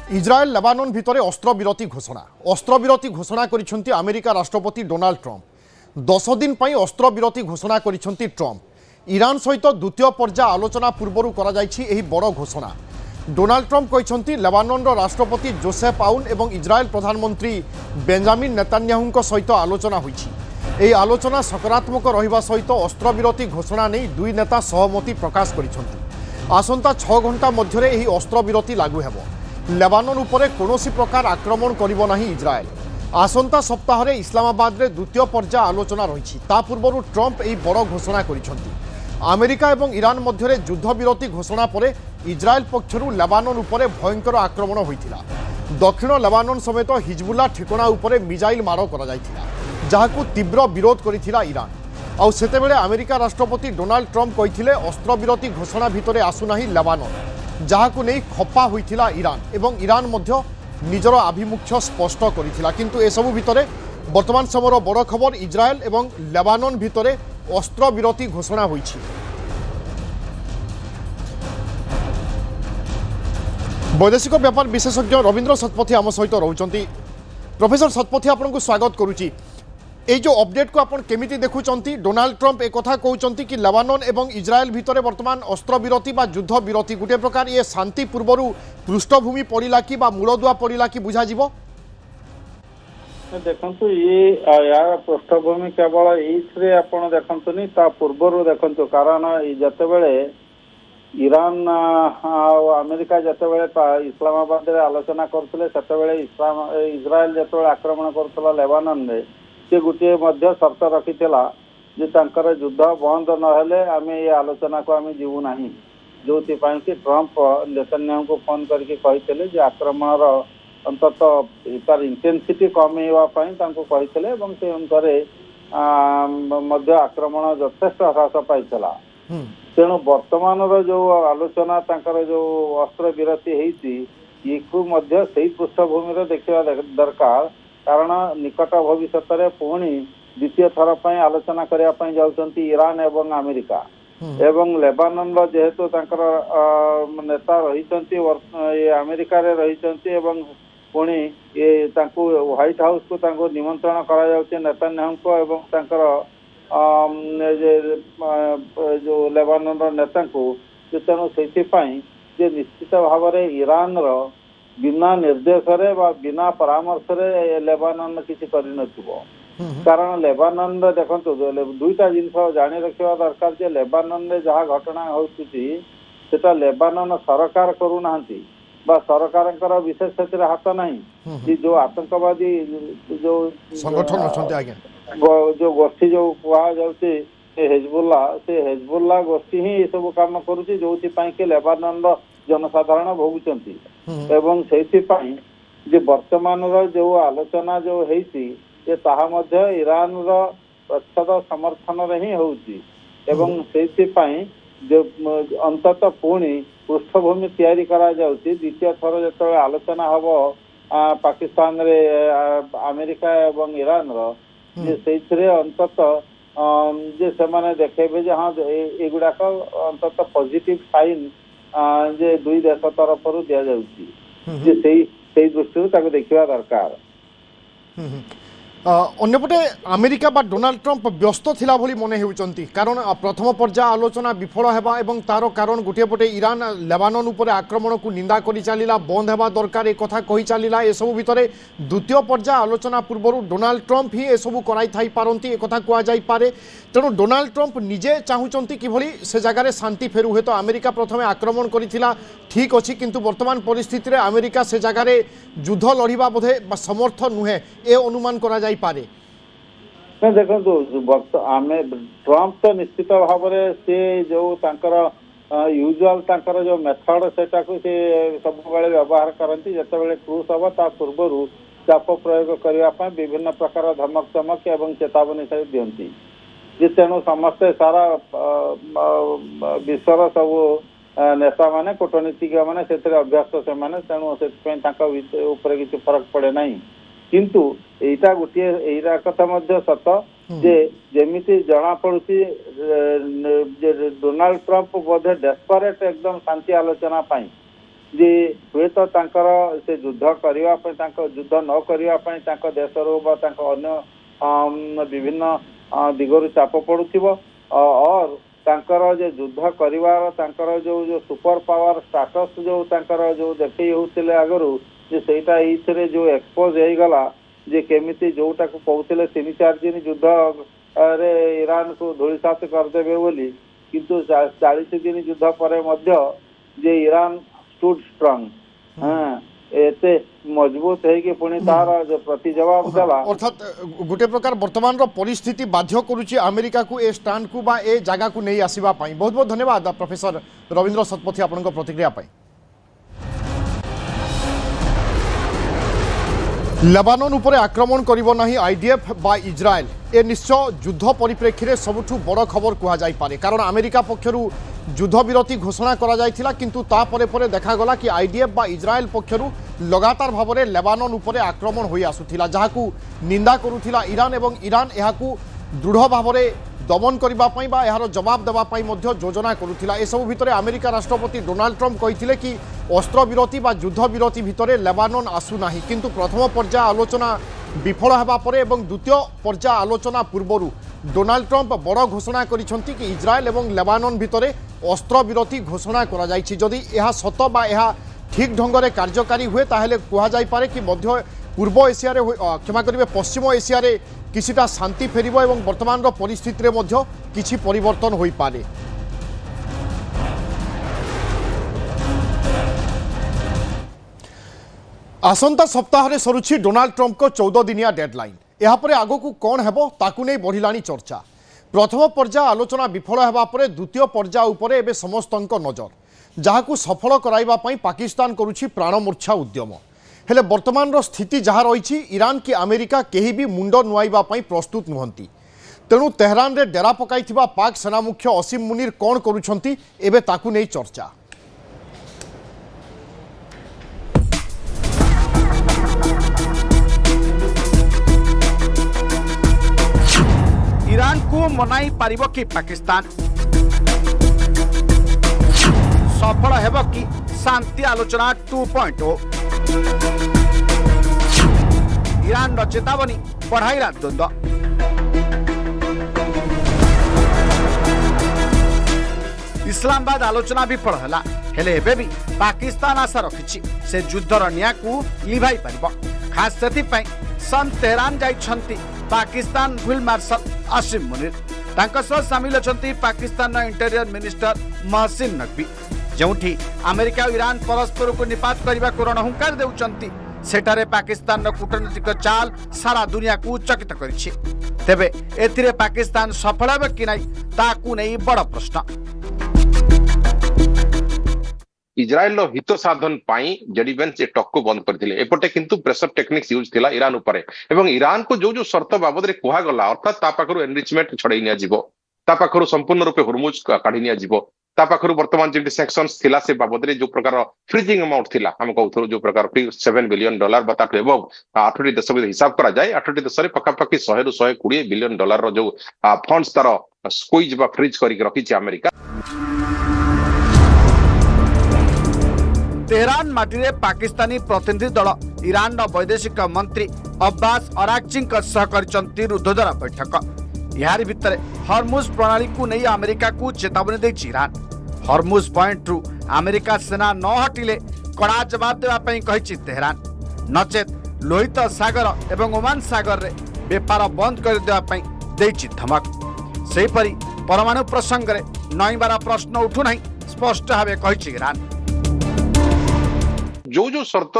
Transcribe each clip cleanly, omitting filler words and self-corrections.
Israel Lebanon भितर अस्त्रविरति घोषणा करिसेंती America राष्ट्रपति डोनाल्ड ट्रम्प 10 दिन पर अस्त्रविरति घोषणा करिसेंती ट्रम्प ईरान सहित द्वितीय पर्याय आलोचना पूर्व करा जायछि एही बड़ घोषणा। डोनाल्ड ट्रम्प कहते लेबानन राष्ट्रपति जोसेफ आउन और इज्राएल प्रधानमंत्री बेंजामिन नेतान्याहुଙ୍କ सहित आलोचना होइछि। एही आलोचना सकारात्मक रहिबा सहित अस्त्रविरति घोषणा नहीं दुई नेता सहमति प्रकाश करिसेंती। आसंता 6 घंटा मध्यरे एही अस्त्रविरति लागू हेबो। लेबानन उपरे कोनोसी प्रकार आक्रमण करिबो नाही इज्राएल। आसंता सप्ताह रे इस्लामाबाद रे द्वितीय पर्याय आलोचना रहिछि। ता पूर्वरु ट्रम्प एही बड़ घोषणा करिसेंती। अमेरिका और ईरान मध्य युद्ध विरति घोषणा पर इज्राएल पक्षरु लेबानन उपरे भयंकर आक्रमण होइथिला। दक्षिण लेबानन समेत हिजबुल्ला ठिकाना उपरे मिसाइल माड़ करा जायथिला, जाहाकु तीव्र विरोध करिथिला ईरान। आउ सेतेबेले अमेरिका राष्ट्रपति डोनाल्ड ट्रम्प कहिथिले अस्त्रविरति घोषणा भितरे आसुनाही लेबानन, जहाकु नहीं खपा होइथिला ईरान एवं ईरान मध्य निजर आभिमुख्य स्पष्ट करिथिला। किंतु एसबु भितरे वर्तमान समयर बड़ खबर इज्राएल एवं लेबानन भितरे अस्त्रविरति घोषणा होइछि। वैदेशिक व्यापार विशेषज्ञ रविंद्र शतपथी आम सहित रहउचंती। प्रोफेसर शतपथी आपनको स्वागत करुछि। ए जो अपडेट को आपण केमिति देखुचंती? डोनाल्ड ट्रम्प एक कथा कहउचंती कि लेबानन एवं इज्राएल भितरे वर्तमान अस्त्रविरति बा युद्ध विरति गुटे प्रकार ये शांति पूर्वरु पृष्ठभूमि पड़िला कि बा मूलदुआ पड़िला कि बुझा जिवो? देखंतु ये यार पृष्ठभूमि केवल ये आपण देखंतुनी ता पूर्वरु देखंतु, कारण जतेबेले ईरान अमेरिका जतेबेले इस्लामाबाद रे आलोचना करथिले सेतेबेले इज्राएल जतेबेले आक्रमण करथला लेबानन रे से गोटे मध्य शर्त रखिथिला जे तांकर युद्ध बंद न हेले आमे ये आलोचना को आमे जीवु नाही, जोथि पई कि ट्रम्प नेतन्याहु को फोन करके कहिथिले जे आक्रमणर अंतत तार इंटेंसिटी कमेवाई कहते से अनुसार मध्य आक्रमण यथेष ह्रास पाई। तेणु वर्तमान जो आलोचना जो अस्त्र विरति ये पृष्ठभूमि देखा दरकार, कारण निकट भविष्य पुणी द्वितीय थर पर आलोचना करने जाउछंती ईरान एवं अमेरिका एवं लेबानन जेहेतु नेता रही अमेरिका रे रही पुणी ये व्हाइट हाउस को निमंत्रण करा जाउछे नेतान्याहु एवं तांकर जो लेबानन नेता को। तेणु से निश्चित भाव में ईरान रो बिना निर्देश रे बा बिना परामर्श रे लेबानन किसी करि नथिबो। कारण लेबानन देखंतु दुईटा जिनस जानी रखिबा दरकार जे लेबानन रे जहा घटना होउछि सेटा लेबानन सरकार करू नाहंती बा सरकार विशेष क्षेत्र हाथ नहीं कि जो आतंकवादी जो संगठन अछंती आगे जो गोष्ठी जो कहा जाउछि हेजबुल्ला से हेजबुल्ला गोष्ठी ही सब काम करूछि, जोथि पई के लेबानन जनसाधारण भोगुचंती एवं सेथि पई जे वर्तमान जो आलोचना जो हेछि ये ताहा मध्य ईरान रो प्रच्छद समर्थन रे ही होउछि एवं सेथि पई जो अंतत पुणी पृष्ठभूमि तैयारी करा जाउछि। द्वितीय थर जो आलोचना हम पाकिस्तान रे अमेरिका एवं ईरान रो से अंतत जे से देखेबे जे हाँ एगुड़ाक अंतत पॉजिटिव साइन जे दुई देश तरफ दिया जाउछि, जे दृष्टि देखा दरकार। अन्यपटे अमेरिका बा डोनाल्ड ट्रम्प व्यस्त थिला भली मने हेउचंती, कारण प्रथम पर्याय आलोचना विफल हेबा एवं तार कारण गोटे पटे ईरान लेबानन उपरे आक्रमण को निंदा करि चलिला, बंद हेबा दरकार एक कथा कहि चलिला। ए सब भितरे द्वितीय पर्याय आलोचना पूर्वरु डोनाल्ड ट्रम्प ही ए सब कराई थाई पारंती एक कथा कुआ जाई पारे। तेणु डोनाल्ड ट्रम्प निजे चाहुचंती किभली से जगार शांति फेरु। हे तो अमेरिका प्रथमे आक्रमण करिथिला ठीक अछि, किंतु वर्तमान परिस्थिति रे अमेरिका से जगार युद्ध लड़िबा बोधे समर्थ नुहे ए अनुमान करा जाई पारे। देखो ट्रम्प तो निश्चित भाव में से जो यूजुअल जो मेथड से सब व्यवहार करती जिते क्रूज हम ता पूर्व चाप प्रयोग करने विभिन्न प्रकार धमक चमक एवं चेतावनी से दिखती जे तेणु समस्ते सारा विश्वर सब नेता माने कूटनीतिज्ञ मैंने अभ्यस्त से तेणु से किसी फरक पड़े ना। किंतु एटा गोटे एटा कथा मध्य सत जे जेमिति जना पड़ुछि डोनाल्ड ट्रम्प बोधे डेस्परेट एकदम शांति आलोचना पाई जे हुए तो तांकर से युद्ध करबा पय तांको युद्ध न करबा पय तांको देशरो बा तांको अन्य विभिन्न दिगरु चाप पड़ुथिबो और तांकर जे युद्ध करिवार तांकर जो सुपर पावर स्टेटस जो तांकर जो देखै होतिले आगरु जे सेटा इथरे जो एक्सपोज हे गला जे केमिति जोटा को कहउतिले 3-4 दिन युद्ध रे ईरान को धूलिसात कर देबे बोली किंतु 40 दिन युद्ध परे मध्य जे ईरान स्टूड स्ट्रांग हां एते मजबूत है कि पुणी तार जो प्रति जवाब देला अर्थात गोटे प्रकार वर्तमान रो परिस्थिति बाध्य करूची अमेरिका को ए स्टैंड को बा ए जगह को नहीं आसीबा पई। बहुत बहुत धन्यवाद प्रोफेसर रविंद्र शतपथी आपन प्रतिक्रिया पई। लेबानन उपरे आक्रमण करिवो नाही आईडीएफ बा इजराइल ए निश्चय युद्ध परिप्रेक्षी सबुठु बड़ खबर कहा जाई पारे कारण अमेरिका पक्षरु युद्ध विरति घोषणा करा जायथिला किंतु ता परे परे देखागला कि आईडीएफ बा इजराइल पक्षरु लगातार भाव में लेबानन उपरे आक्रमण होई आसुथिला जहाकू निंदा करुथिला ईरान एवं ईरान एहाकू दृढ़ भाव में दमन करने यार जवाब देवाई योजना करुथिला। ए सब भितर अमेरिका राष्ट्रपति डोनाल्ड ट्रम्प कहिथिले कि अस्त्र विरति बा युद्ध विरति भितर लेबानन आसुना किंतु प्रथम पर्याय आलोचना विफल होगा पर एवं द्वितीय पर्याय आलोचना पूर्व डोनाल्ड ट्रम्प बड़ घोषणा करिसेंति कि इजराइल एवं लेबानन भितर अस्त्र विरति घोषणा करा जायछि। जदि यह सत बा यह ठीक ढंग से कार्यकारी हुए ताहेले कुहा जाय पारे कि मध्य पूर्व एशिया क्षमा करेंगे पश्चिम एशिया किसिटा शांति फेरिबो एवं वर्तमान परिस्थिति रे मध्य किछि परिवर्तन होई पारे। आसंता सप्ताह रे सरुछि डोनाल्ड ट्रम्प को 14 दिनिया डेडलाइन। यहाँ पर आगो को कौन हेबो ताकू नहीं बढ़िलानी चर्चा। प्रथम पर्याय आलोचना विफल हेबा परे द्वितीय पर्याय उपरे एबे समस्तंक नजर जहाकू सफल कराइबा पई पाकिस्तान करुछि प्राणमूर्छा उद्यम। हेले वर्तमान स्थिति जहाँ रही ईरान कि अमेरिका केही भी मुंड नुआइबा पई प्रस्तुत नुहंती। तेणु तेहरान रे डेरा पकाइथिबा पाक सेना मुख्य असीम मुनीर कौन करुछंती एबे ताकू नहीं चर्चा। ईरान को मनाई पारिबो कि पाकिस्तान सफल हेबो कि शांति आलोचना 2.0 ईरान चेतावनी बढ़ाइला द्वंद्व। इस्लामाबाद आलोचना विफल हैला हेले एबे भी पाकिस्तान आशा रखिछि से युद्धर निया को लिभाई पारिबो। खास सेति पई सन तेहरान जाइछंती पाकिस्तान फील्ड मार्शल आसिम मुनीर। तांका सह शामिल अछंती पाकिस्तान इंटेरियर मिनिस्टर महसिन नकवी। जोठी अमेरिका और ईरान परस्पर को निपात करने को रणहुंकार देउचंती सेठारे पाकिस्तान कूटनीतिक चाल सारा दुनिया को चकित करिछि। तेबे एथिरे पाकिस्तान सफल हेबे कि नहीं ताकू नहीं बड़ प्रश्न। इजराइल हित साधन पाई जेडीवेंस टक्को बंद करथिले एपटे किंतु प्रेशर टेक्निक्स यूज थिला ईरान उपरे एवं ईरान को जो शर्त बाबद रे कुहा गला अर्थात ता पाखरु एनरिचमेंट छड़ाई निया जिवो ता पाखरु संपूर्ण रूपे हुरमुज काढी निया जिवो ता पाखरु वर्तमान जे सैंक्शंस थिला से बाबद रे जो प्रकार फ्रीजिंग अमाउंट थिला हम कहथरो जो प्रकार $7 बिलियन बा ताठु एबव 8टी देश में हिसाब करा जाए 8टी देश रे पकापकी 100 ରୁ 120 बिलियन डॉलर रो जो फंड्स तार स्क्वीज बा फ्रीज करी रखिछि अमेरिका। तेहरान माटी पाकिस्तानी प्रतिनिधि दल ईरान वैदेशिक मंत्री अब्बास अराक्ची कर रुद्धधरा बैठक। यार भितर हरमुज प्रणाली को नहीं अमेरिका को चेतावनी दे ईरान। हरमुज पॉइंट रु अमेरिका सेना न हटिले कड़ा जवाब देवाई कही तेहरान नचेत लोहित सागर एवं ओमान सागर रे बेपार बंद कर देवाई धमक। सेहीपरि परमाणु प्रसंग में नईबार प्रश्न उठुना स्पष्ट भाव कही ईरान। जो शर्त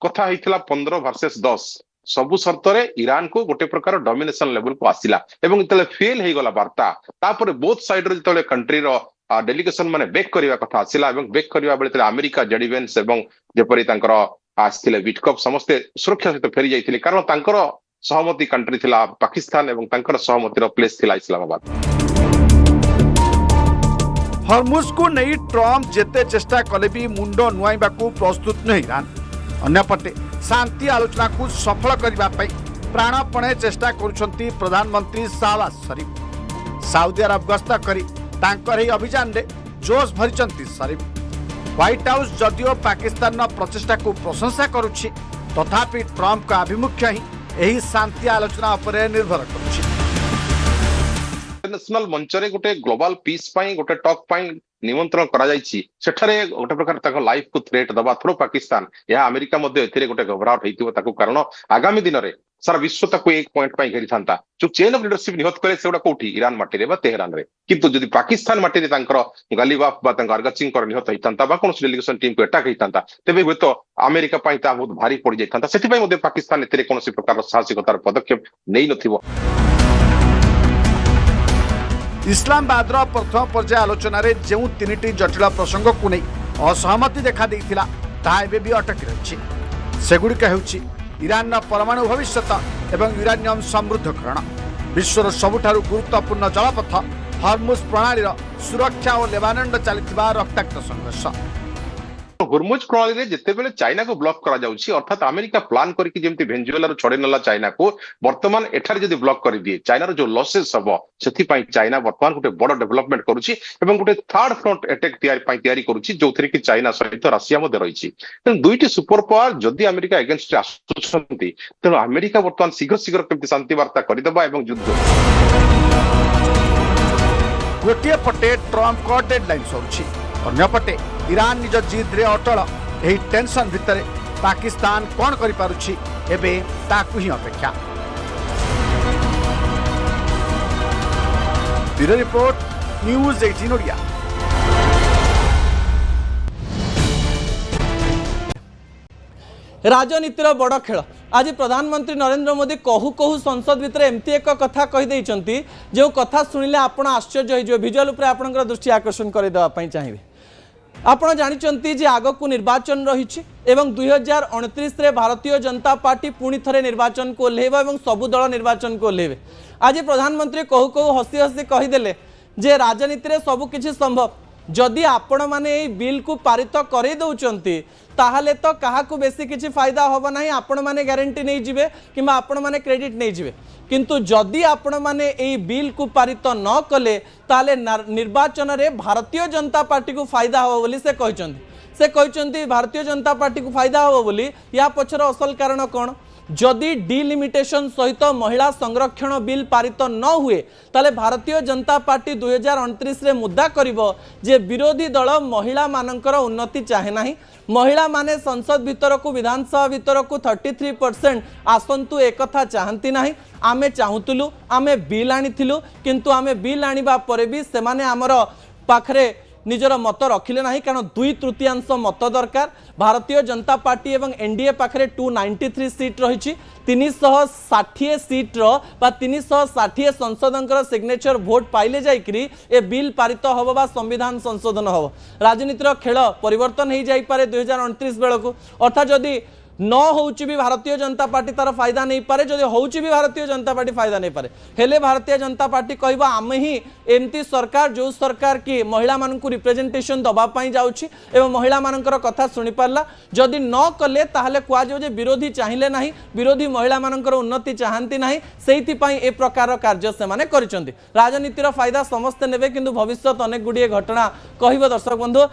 कथा होइथिला 15 वर्सेस 10 सबु शर्त रे ईरान को गोटे प्रकार डोमिनेशन लेवल को आसिला एवं इतले फेल हे गला वार्ता तापर बोथ साइड रे जतले कंट्री रो डेलीगेशन माने बेक करिवा कथा आसिला एवं बेक करिवा बेले अमेरिका जेडीवेंस एवं जेपरि तांकर आस्थिले विटकप समस्त सुरक्षा सहित फेरी जाइथिले कारण तांकर सहमति कंट्री थिला पाकिस्तान एवं तांकर सहमति रो प्लेस थिला इस्लामाबाद। हरमुज को नहीं ट्रम्प जेते चेष्टा कले भी मुंड नुआइबा को प्रस्तुत नहीं ईरान। अन्यपटे शांति आलोचना को सफल करने प्राणपणे चेष्टा करुछंती प्रधानमंत्री शहबाज शरीफ। सऊदी अरब गस्त करी तांकर ही अभियान रे जोश भरिचंती शरीफ। व्हाइट हाउस जदिओ पाकिस्तान प्रचेषा को प्रशंसा करुछि तथापि ट्रंप का आभिमुख्य ही एही शांति आलोचना उपरे निर्भर करुछि। इंटरनेशनल मंचरे गोटे ग्लोबल पीस पाई गोटे टॉक पाई निमंत्रण करा जायछि सेठारे गोटे प्रकार ताको लाइफ को थ्रेट दबा थ्रो पाकिस्तान या अमेरिका मध्ये एथिरे गोटे घबराहट हेतिबो ताको कारण आगामी दिन रे सारा विश्व ताको एक पॉइंट पाई घेरी थांता जो चेन ऑफ लीडरशिप निहत करे सेउडा कोठी ईरान माटी रे बा तेहरान रे किंतु जदि पाकिस्तान माटी रे तांकर गालिबाफ बा तांकर अर्गचिंग कर निहत हितांता बा कोन डेलीगेशन टीम को अटैक हितांता तेबे हुए तो अमेरिका पाई ता बहुत भारी पड़ जाइतांता सेति पाई मध्ये पाकिस्तान एथिरे कोनोसी प्रकार साहसिकतार पदक्षेप नै नथिबो। इस्लामाबाद प्रथम पर्याय आलोचना रे जो 3टी जटिल प्रसंग को नहीं असहमति देखा देइथिला ताहा एबे भी अटकी रहिछि। सेगुड़िक हेउछि ईरान परमाणु भविष्यत एवं यूरानियम समृद्धकरण, विश्वर सबुठारु गुरुत्वपूर्ण जलपथ हर्मुज प्रणाली सुरक्षा और लेबानन चलता रक्ताक्त संघर्ष। हर्मुज प्रणाली रे जेतेबेले चाइना को ब्लॉक करा जाउछि अर्थात अमेरिका प्लान करके जेमति वेनेजुएला रो छडे नला चाइना को वर्तमान एठार जदि ब्लॉक कर दिए चाइना रो जो लॉसेस हबो सेथि पई चाइना वर्तमान गोटे बड़ डेवलपमेंट करूछि एवं गोटे थर्ड फ्रंट अटैक तैयारी करूछि जोथरे कि चाइना सहित रशिया मध्ये रहिछि। तेन दुईटी सुपर पावर जदि अमेरिका अगेंस्ट आसुछंती तेन अमेरिका वर्तमान शीघ्र शीघ्र केमति शांति वार्ता करिदबा एवं युद्ध गोटे पटे ट्रंप को डेडलाइन सरुछि अन्य पटे ईरान निज जिद रे अटल एही टेंशन भितर पाकिस्तान कौन करि पारुछि एबे ताकु ही अपेक्षा। Bureau report news 18 Odia. राजनीतिर बड़ खेल आज प्रधानमंत्री नरेंद्र मोदी कहू कहू संसद भितर एमती एक कथा कही जो कथा शुणिले आपण आश्चर्य हो विजुअल उपर आपनकर दृष्टि आकर्षण करदेवाई चाहिए। आपण जानते जे आगक निर्वाचन रही 2029 रे भारतीय जनता पार्टी पुणी थे निर्वाचन को ओह्लैब और सबु दल निर्वाचन को ओह्लैबे। आज प्रधानमंत्री कहू कहू हसी हसी कहीदेले जे राजनीति रे सबु किछि संभव जदि आपण माने एई बिल को पारित करे दउचंती ताहले तो काहाकू बेसी किछि फायदा होबो नाही आपण माने गारंटी नै जिवे किबा आपण माने क्रेडिट नै जिवे किंतु जदि आपण माने एई बिल को पारित न कले ताहले निर्वाचन रे भारतीय जनता पार्टी को फायदा होबो बोली से कहचंती भारतीय जनता पार्टी को फायदा होबो बोली या पछर असल कारण कोन जदि डिलिमिटेशन सहित महिला संरक्षण बिल पारित न हुए ताले भारतीय जनता पार्टी 2029 रे मुद्दा करिवो जे विरोधी दल महिला मानकर उन्नति चाहे नाही महिला माने संसद भीतर को विधानसभा भीतर को 33% आसंतु एक कथा चाहती नाही आमे चाहुतलु आमे बिल आनिथिलु किंतु आमे बिल आनिबा परे भी से माने हमर पाखरे निजर मत रखिले नहीं कारण 2/3 मत दरकार। भारतीय जनता पार्टी एवं एनडीए पाखरे 293 सीट रही 360 सीट्र 360 संसदों सिग्नेचर भोट पाइले जाइकरी ए बिल पारित हम बा संविधान संशोधन हम राजनीतिर खेल परिवर्तन हो जाइपे 2029 बेलू अर्थात जदि न होउची भी भारतीय जनता पार्टी तार फायदा नहीं पारे जदि होउची भी भारतीय जनता पार्टी फायदा नहीं पारे हेले भारतीय जनता पार्टी कहबा आमे ही एमती सरकार जो सरकार की महिला मानकु रिप्रेजेंटेशन दबा पाई जाउची एवं महिला मानकर कथा सुनी पारला जदि न कले ताहले कुआ जो जे विरोधी चाहिए नहीं विरोधी महिला मानकर उन्नति चाहती नहीं सेहिति पई ए प्रकार कार्य से माने करिसंती राजनीतिर फायदा समस्त नेबे किंतु भविष्यत अनेक गुडिए घटना कहबो दर्शक बंधु।